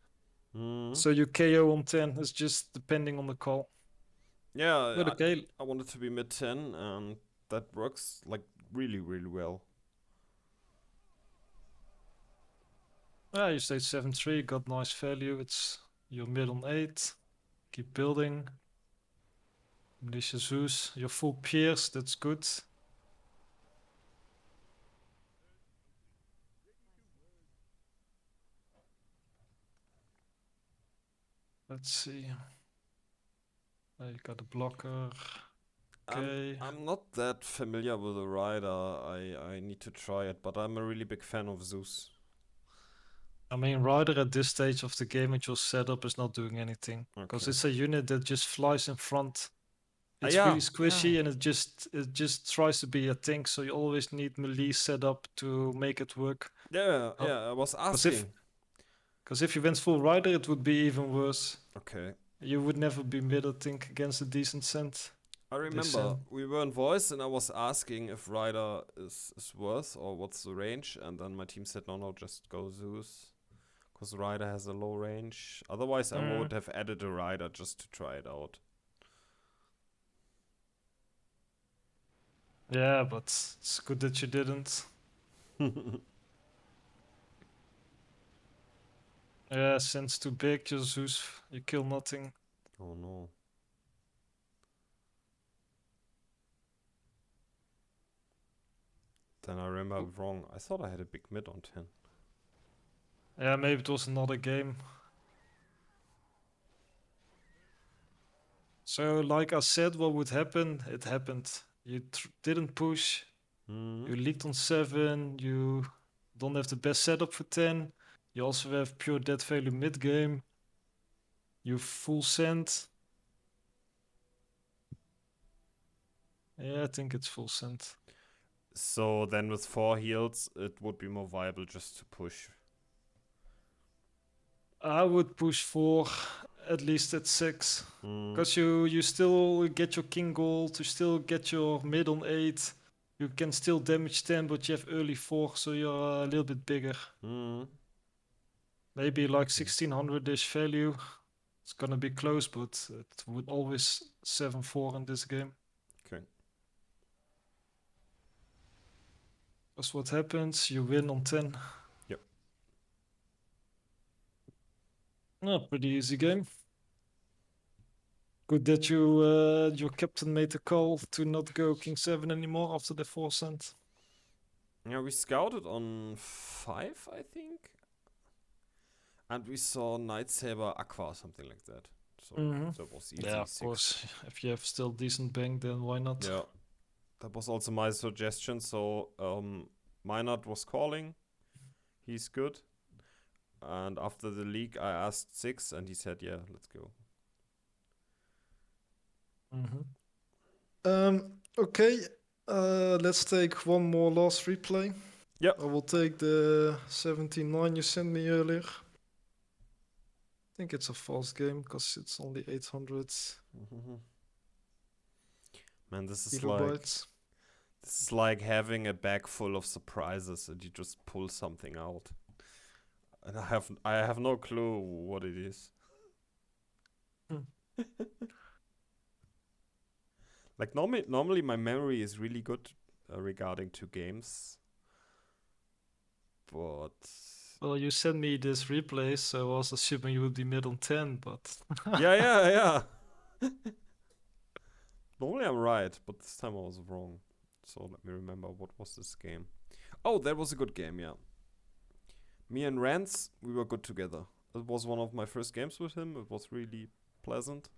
B: So you KO on 10. It's just depending on the call.
A: Yeah,
B: But okay.
A: I wanted to be mid 10 and that works like really, really well.
B: Yeah, you stayed 7-3, got nice value. It's your mid on 8. Keep building. Militia Zeus, your full pierce, that's good. Let's see. You got a blocker. Okay.
A: I'm not that familiar with the rider. I need to try it, but I'm a really big fan of Zeus.
B: I mean, Rider at this stage of the game at your setup is not doing anything. Because
A: Okay.
B: it's a unit that just flies in front. It's
A: Yeah,
B: really squishy and it just tries to be a tank, so you always need melee setup to make it work.
A: yeah,
B: Oh,
A: yeah. I was
B: Because
A: asking.
B: if you went full Rider, it would be even worse.
A: Okay.
B: You would never be mid, I think, against a decent cent.
A: I remember we were in voice and I was asking if rider is worth or what's the range, and then my team said no, just go Zeus, because rider has a low range. Otherwise, I would have added a rider just to try it out.
B: Yeah, but it's good that you didn't. Yeah, since too big, Jesus, you kill nothing.
A: Oh no. Then I remember wrong. I thought I had a big mid on 10.
B: Yeah, maybe it was another game. So, like I said, what would happen? It happened. You didn't push.
A: Mm-hmm.
B: You leaked on 7. You don't have the best setup for 10. You also have pure dead value mid game. You full send. Yeah, I think it's full send.
A: So then with 4 heals, it would be more viable just to push.
B: I would push 4 at least at 6.
A: Mm.
B: Because you still get your king gold, you still get your mid on 8. You can still damage 10, but you have early 4, so you're a little bit bigger.
A: Mm.
B: Maybe like 1600-ish value. It's gonna be close, but it would always 7-4 in this game.
A: Okay.
B: That's what happens. You win on 10.
A: Yep.
B: Yeah, pretty easy game. Good that your captain made the call to not go king 7 anymore after the 4 cent.
A: Yeah, we scouted on 5, I think. And we saw Night Saber Aqua, something like that. So that was easy.
B: Yeah, of
A: 6.
B: course. If you have still decent bank, then why not?
A: Yeah. That was also my suggestion. So Minot was calling. He's good. And after the league, I asked 6, and he said, "Yeah, let's go."
B: Okay. Let's take one more last replay.
A: Yep.
B: I will take the 17-9 you sent me earlier. I think it's a false game because it's only 800
A: Man, this
B: kilobytes.
A: is like having a bag full of surprises, and you just pull something out. And I have no clue what it is. Like normally my memory is really good regarding to games. but
B: Well, you sent me this replay, so I was assuming you would be mid on 10, but
A: yeah. Normally I'm right, but this time I was wrong. So let me remember, what was this game? Oh, that was a good game, yeah. Me and Rance, we were good together. It was one of my first games with him. It was really pleasant.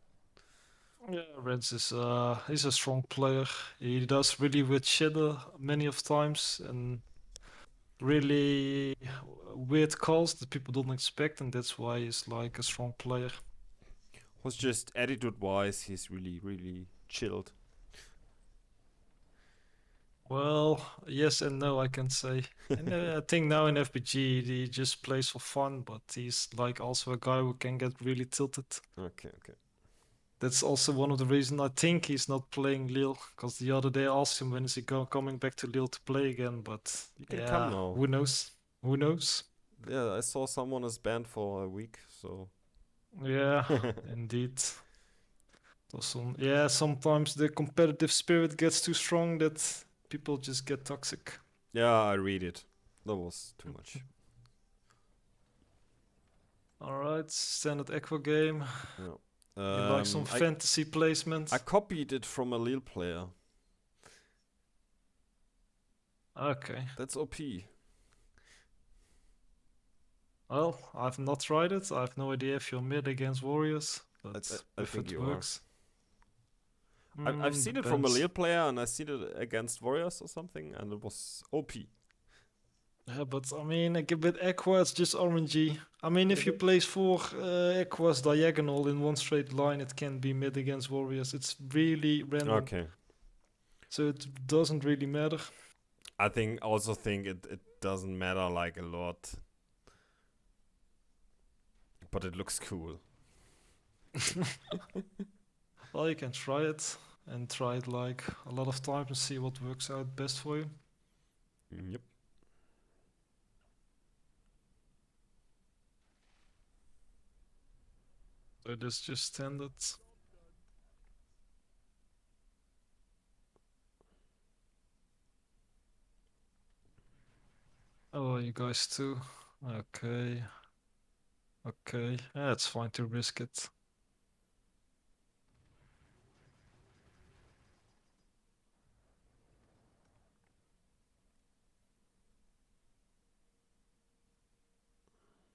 B: yeah, Rens is he's a strong player. He does really weird shit many of times and really weird calls that people don't expect, and that's why he's like a strong player.
A: Was just attitude wise, he's really chilled.
B: Well, yes and no, I can say. And I think now in FBG he just plays for fun, but he's like also a guy who can get really tilted.
A: Okay.
B: That's also one of the reasons I think he's not playing Lille, because the other day I asked him when is he coming back to Lille to play again, but
A: You can come
B: yeah,
A: now.
B: who knows? Who knows?
A: Yeah, I saw someone is banned for a week, so.
B: Yeah, indeed. Yeah, sometimes the competitive spirit gets too strong that people just get toxic.
A: Yeah, I read it. That was too much.
B: Alright, standard Echo game.
A: Yeah.
B: You like some fantasy placement?
A: I copied it from a Lille player.
B: Okay.
A: That's OP.
B: Well, I've not tried it. I have no idea if you're mid against warriors, but
A: I
B: if
A: think
B: it
A: you are.
B: works.
A: I've seen it from a
B: Depends.
A: Lille player, and I seen it against Warriors or something, and it was OP.
B: Yeah, but I mean, like with Aqua, it's just RNG. I mean, if you place four Aquas diagonal in one straight line, it can be mid against warriors. It's really random,
A: Okay.
B: so it doesn't really matter.
A: I also think it doesn't matter like a lot. But it looks cool.
B: Well, you can try it and try it like a lot of times and see what works out best for you.
A: Yep.
B: So this just standard. Oh, you guys too. Okay. Okay. Yeah, it's fine to risk it.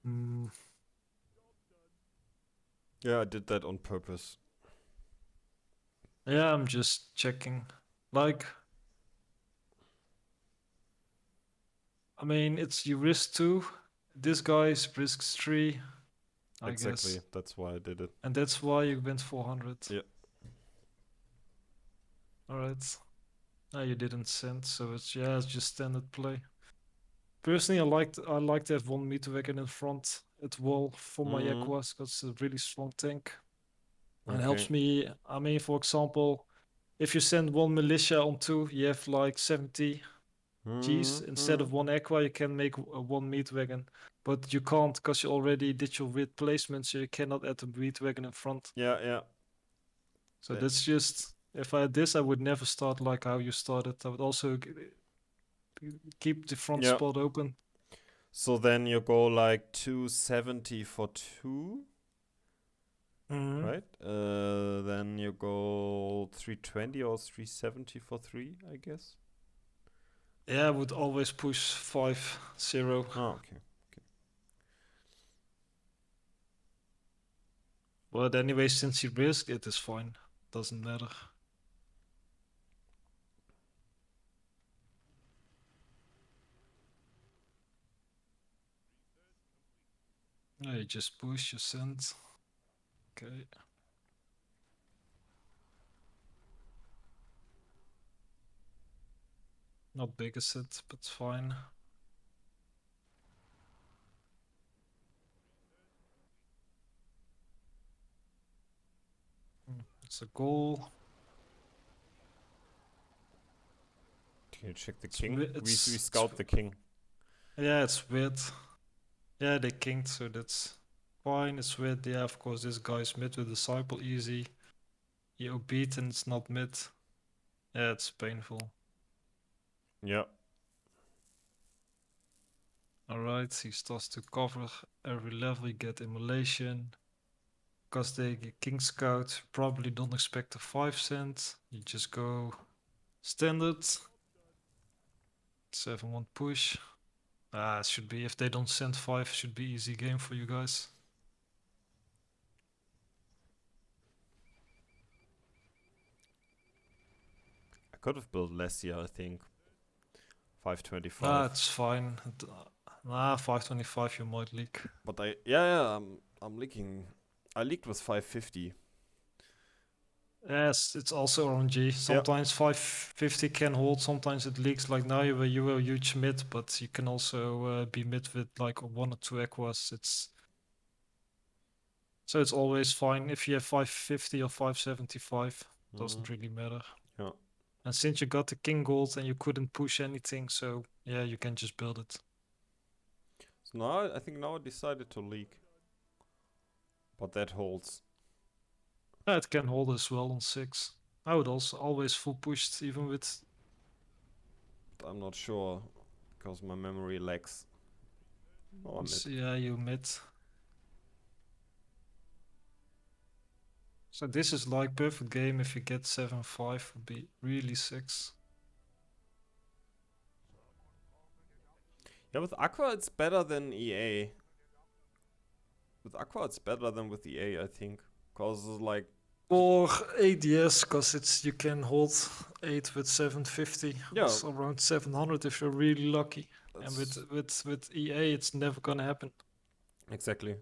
B: Mm,
A: Yeah, I did that on purpose.
B: yeah, I'm just checking. Like, I mean, it's you risk 2. This guy's risks 3, I
A: Exactly.
B: guess.
A: That's why I did it.
B: And that's why you went 400.
A: Yeah.
B: Alright. No, you didn't send, so it's just standard play. Personally, I like to have one meter wagon in front at wall for my Aquas because it's a really strong tank. And it
A: Okay.
B: helps me. I mean, for example, if you send one militia on 2, you have like 70 Gs. Instead of one Aqua, you can make one meat wagon. But you can't because you already did your weird placement, so you cannot add a meat wagon in front.
A: Yeah.
B: So that's just. If I had this, I would never start like how you started. I would also keep the front
A: Yeah.
B: spot open.
A: So then you go like 270 for 2,
B: Mhm.
A: right? Then you go 320 or 370 for 3, I guess.
B: Yeah, I would always push 5-0.
A: Oh, okay.
B: But anyway, since you risked it, is fine. Doesn't matter. Yeah, you just push, you send. Okay. Not big as it, but it's fine. It's a goal.
A: Can you check the
B: It's
A: king? We
B: it's
A: scout the king.
B: yeah, it's weird. Yeah, they kinked, so that's fine. It's weird. Yeah, of course, this guy's mid with disciple easy. You beat and it's not mid. Yeah, it's painful.
A: Yeah.
B: Alright, he starts to cover every level. You get immolation. Because they get King Scout, probably don't expect a 5 cent. You just go standard. 7-1 push. It should be, if they don't send 5, should be easy game for you guys.
A: I could have built less here, I think. 525.
B: It's fine. 525 you might leak.
A: But I'm leaking. I leaked with 550.
B: Yes, it's also RNG. Sometimes 550 can hold, sometimes it leaks. Like now you were a huge mid, but you can also be mid with like 1 or 2 aquas. So it's always fine if you have 550 or 575. Doesn't really matter.
A: Yeah.
B: And since you got the king gold and you couldn't push anything, so yeah, you can just build it.
A: So now I think I decided to leak. But that holds.
B: Yeah, it can hold as well on 6. I would also always full pushed even with.
A: But I'm not sure because my memory lags. Oh, I'm mid.
B: Yeah, you mid. So this is like perfect game if you get 7-5 would be really 6.
A: Yeah, with Aqua it's better than EA. With Aqua it's better than with EA, I think. Cause like
B: Or 8, yes, because it's you can hold 8 with 750.
A: Yeah.
B: It's around 700 if you're really lucky. And with EA, it's never gonna happen.
A: Exactly.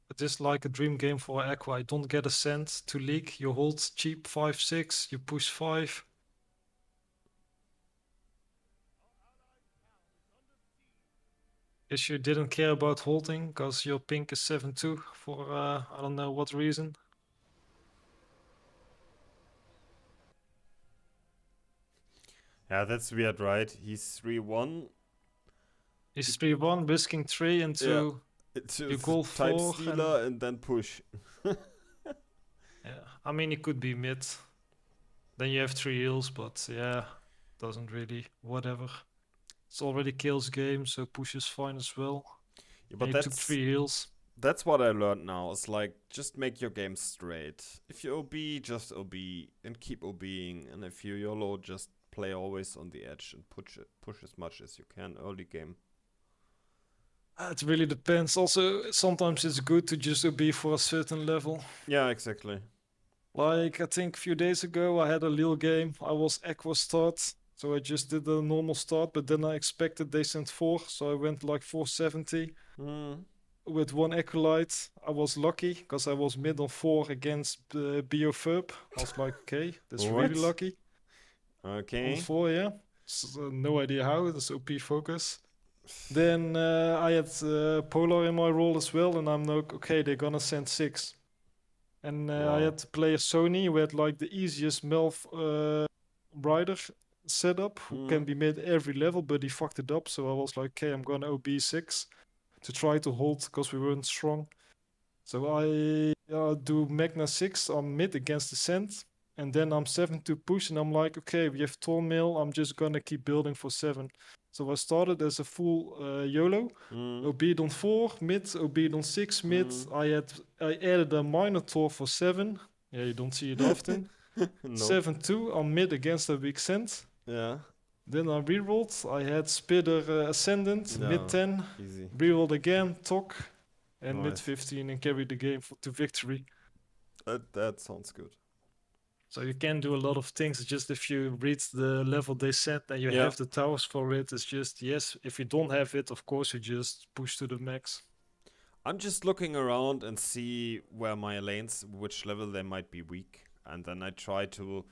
B: It is like a dream game for Aqua. You don't get a cent to leak. You hold cheap 5-6. You push 5. Guess you didn't care about holding because your pink is 7-2 for I don't know what reason.
A: Yeah, that's weird, right? He's 3-1.
B: He's 3-1, risking 3 into
A: Into
B: you goal
A: Time
B: 4
A: Stealer and then push.
B: yeah, I mean, it could be mid. Then you have 3 heals, but yeah, doesn't really. Whatever. It's already kills game, so push is fine as well.
A: Yeah,
B: And
A: but
B: he took 3 heals.
A: that's what I learned now. It's like just make your game straight. If you OB, just OB and keep OBing. And if you YOLO, just play always on the edge and push as much as you can early game.
B: It really depends. Also, sometimes it's good to just OB for a certain level.
A: Yeah, exactly.
B: Like, I think a few days ago, I had a Lille game. I was Aqua start, so I just did a normal start, but then I expected they sent 4, so I went like 470 with 1 Acolyte. I was lucky because I was mid on 4 against Biofurb. I was like, okay, that's really
A: What?
B: lucky.
A: Okay.
B: On 4, yeah. So, no idea how, it's OP focus. Then I had Polar in my role as well, and I'm like, okay, they're gonna send 6. And I had to play a Sony who had like the easiest Melf rider setup who can be made every level, but he fucked it up. So I was like, okay, I'm gonna OB6 to try to hold because we weren't strong. So I do Magna 6 on mid against the Sand, and then I'm 7 to push, and I'm like, okay, we have Tall Mill, I'm just gonna keep building for 7. So I started as a full YOLO. OB'd on 4 mid, OB'd on 6 mid. I added a Minotaur for 7. Yeah, you don't see it often.
A: No.
B: 7-2 on mid against a weak Sand.
A: Yeah.
B: Then I rerolled. I had Spitter Ascendant,
A: No.
B: mid 10.
A: Easy.
B: Rerolled again, Tok, and mid
A: Nice.
B: 15 and carried the game to victory.
A: That sounds good.
B: So you can do a lot of things. Just if you reach the level they set and you
A: Yeah.
B: have the towers for it, it's just yes. If you don't have it, of course you just push to the max.
A: I'm just looking around and see where my lanes, which level they might be weak, and then I try to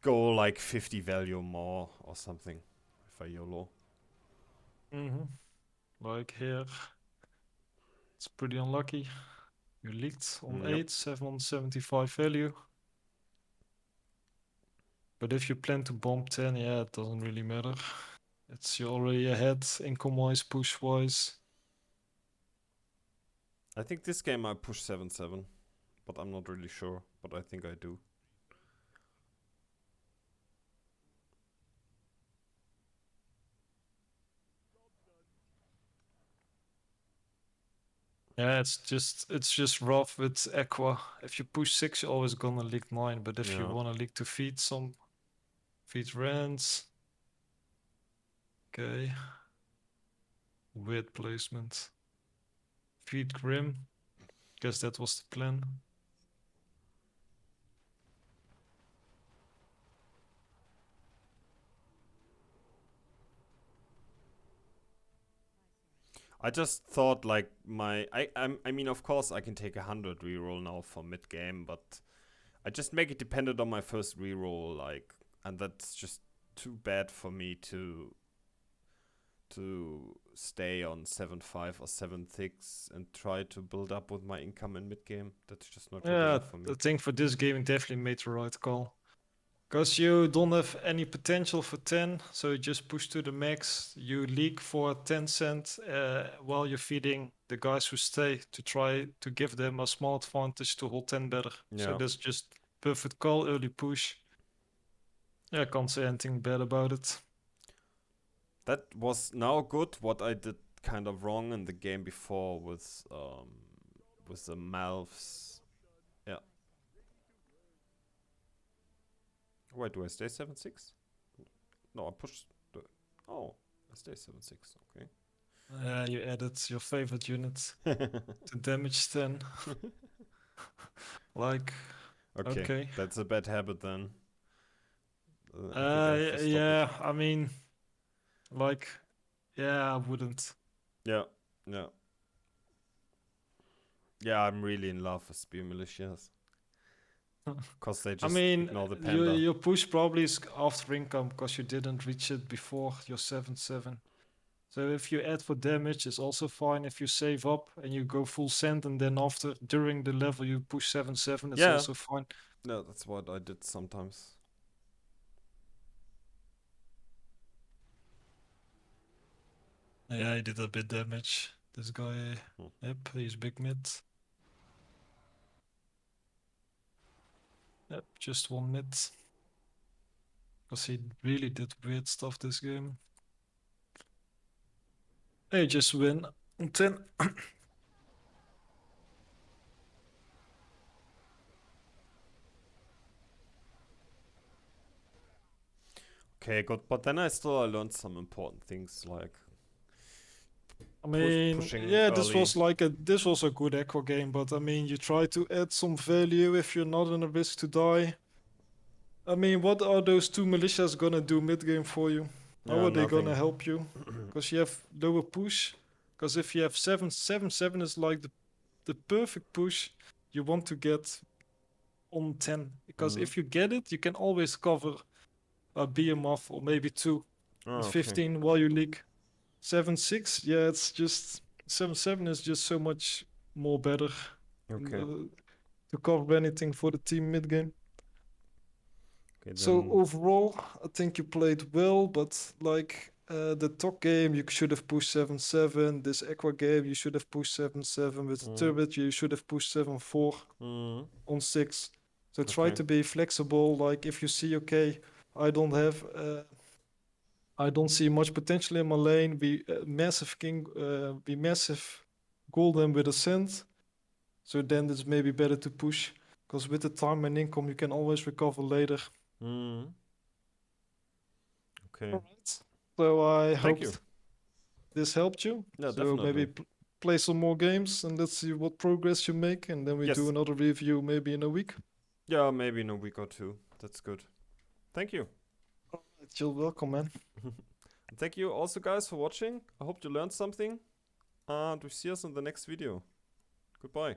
A: go like 50 value more or something if I YOLO.
B: Like here, it's pretty unlucky. You leaked on 8, 775 value. But if you plan to bomb 10, yeah, it doesn't really matter. It's you're already ahead, income-wise, push-wise.
A: I think this game I push 7-7, but I'm not really sure. But I think I do.
B: Yeah, it's just rough with Aqua. If you push 6, you're always gonna leak 9. But if you
A: Yeah.
B: wanna leak to feed some, feed Rends. Okay. Weird placement. Feed Grim. Guess that was the plan.
A: I just thought like I mean of course I can take 100 reroll now for mid game, but I just make it dependent on my first reroll, like, and that's just too bad for me to stay on 7-5 or 7-6 and try to build up with my income in mid game. That's just not good
B: Yeah,
A: enough for me.
B: I think for this game, you definitely made the right call. Because you don't have any potential for 10, so you just push to the max. You leak for 10 cent while you're feeding the guys who stay to try to give them a small advantage to hold 10 better. So
A: Yeah.
B: that's just perfect call, early push. Yeah, I can't say anything bad about it.
A: That was now good what I did kind of wrong in the game before with the mouths. Yeah. Wait, do I stay 7-6? No, I pushed the oh, I stay 7-6, okay.
B: You added your favorite unit to damage 10. Like,
A: Okay,
B: okay.
A: that's a bad habit then. I think I have to stop it.
B: Yeah, I mean, like, yeah, I wouldn't.
A: Yeah, yeah. Yeah, I'm really in love with Spear Militias. Because they
B: I
A: just
B: mean,
A: ignore the
B: your
A: panda.
B: your push probably is after income because you didn't reach it before your 7-7. So if you add for damage, it's also fine. If you save up and you go full send and then after during the level you push 7-7, it's
A: Yeah,
B: also fine.
A: no, that's what I did sometimes.
B: Yeah, he did a bit damage. This guy,
A: Hmm.
B: yep, he's big mid. Yep, just one mid. Because he really did weird stuff this game. Hey, just win on 10.
A: Okay, good. But then I learned some important things like
B: I mean,
A: pushing
B: yeah,
A: early.
B: this was a good echo game, but I mean, you try to add some value if you're not in a risk to die. I mean, what are those two militias gonna do mid game for you? How
A: Yeah,
B: are they gonna
A: nothing.
B: help you? Because you have lower push. Because if you have 7-7 is like the perfect push you want to get on 10. Because
A: Mm.
B: if you get it, you can always cover a BMF or maybe two
A: Oh,
B: and
A: okay.
B: 15 while you leak. 7-6, yeah, it's just 7-7 is just so much more better
A: Okay.
B: to cover anything for the team mid game.
A: Okay,
B: So
A: then.
B: overall, I think you played well, but like the top game, you should have pushed 7-7. This Aqua game, you should have pushed 7-7. With the
A: Mm.
B: Turret, you should have pushed 7-4
A: Mm.
B: on 6. So try
A: Okay.
B: to be flexible. Like if you see, okay, I don't have, I don't see much potential in my lane. We massive goal them with a cent. So then it's maybe better to push, because with the time and income, you can always recover later.
A: Mm. Okay.
B: All right. So I
A: Thank you.
B: hoped this helped you.
A: Yeah,
B: So maybe
A: definitely.
B: play some more games and let's see what progress you make, and then we do
A: Yes.
B: another review maybe in a week.
A: Yeah, maybe in a week or two. That's good. Thank you.
B: All right, you're welcome, man.
A: Thank you also, guys, for watching. I hope you learned something. And we see us in the next video. Goodbye.